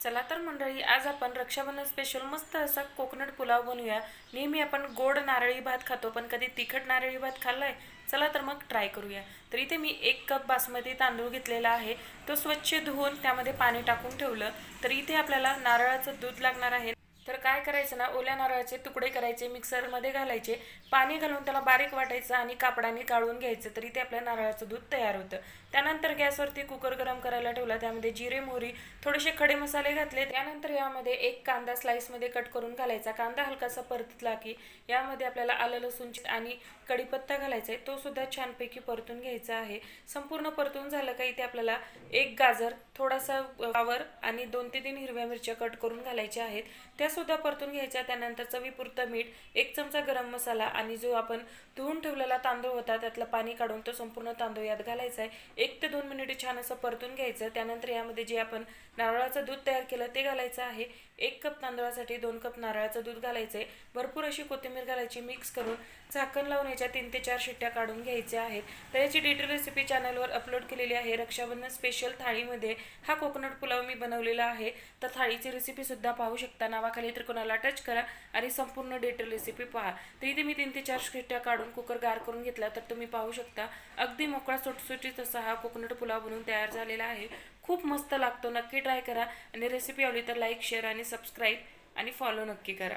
चला तर मंडळी, आज आपण रक्षाबंधन स्पेशल मस्त असा कोकोनट पुलाव बनवूया। नेहमी आपण गोड नारळी भात खातो, पण कधी तिखट नारळी भात खाल्लाय? चला तर मग ट्राय करूया। तर इथे मी 1 कप बासमती तांदूळ घेतलेला आहे। तो स्वच्छ धुवून त्यामध्ये पाणी टाकून ठेवलं। तर इथे आपल्याला नारळाचं दूध लागणार आहे। तर काय करायचं ना, ओल्या नारळाचे तुकडे करायचे, मिक्सरमध्ये घालायचे, पाणी घालून त्याला बारीक वाटायचं आणि कापडाने गाळून घ्यायचं। तर इथे आपल्या नारळाचं दूध तयार होतं। त्यानंतर गॅसवरती कुकर गरम करायला ठेवला, त्यामध्ये जिरे मोहरी थोडेसे खडे मसाले घातले। त्यानंतर यामध्ये 1 कांदा स्लाइसमध्ये कट करून घालायचा। कांदा हलकासा परतला की यामध्ये आपल्याला आलं लसूण आणि कढीपत्ता घालायचा आहे, तो सुद्धा छानपैकी परतून घ्यायचा आहे। संपूर्ण परतून झालं का इथे आपल्याला 1 गाजर, थोडासा फ्लावर आणि 2 ते 3 हिरव्या मिरच्या कट करून घालायच्या आहेत, त्या सुद्धा परतून घ्यायच्या। त्यानंतर चवीपुरतं मीठ, 1 चमचा गरम मसाला आणि जो आपण धुवून ठेवलेला तांदूळ होता त्यातलं पाणी काढून तो संपूर्ण तांदूळ यात घालायचा आहे। 1 ते 2 मिनिटे छान असं परतून घ्यायचं। त्यानंतर यामध्ये जे आपण नारळाचं दूध तयार केलं ते घालायचं आहे। 1 कप तांदळासाठी 2 कप नारळाचं दूध घालायचं आहे। भरपूर अशी कोथिंबीर घालायची, मिक्स करून झाकण लावून याच्या 3 ते 4 शिट्ट्या काढून घ्यायच्या आहेत। तर याची डिटेल रेसिपी चॅनलवर अपलोड केलेली आहे। रक्षाबंधन स्पेशल थाळीमध्ये हा कोकोनट पुलाव मी बनवलेला आहे। तर थाळीची रेसिपी सुद्धा पाहू शकता, नावाखाली त्रिकोणाला टच करा आणि संपूर्ण डिटेल रेसिपी पहा। तर इथे मी 3 ते 4 शिट्ट्या काढून कुकर गार करून घेतला। तर तुम्ही पाहू शकता अगदी मोकळा सुटसुटीत असा हा कोकोनट पुलाव बनवून तयार झालेला आहे। खूप मस्त लागतो, नक्की ट्राय करा। आणि रेसिपी आवडली तर लाईक, शेअर आणि सबस्क्राईब आणि फॉलो नक्की करा।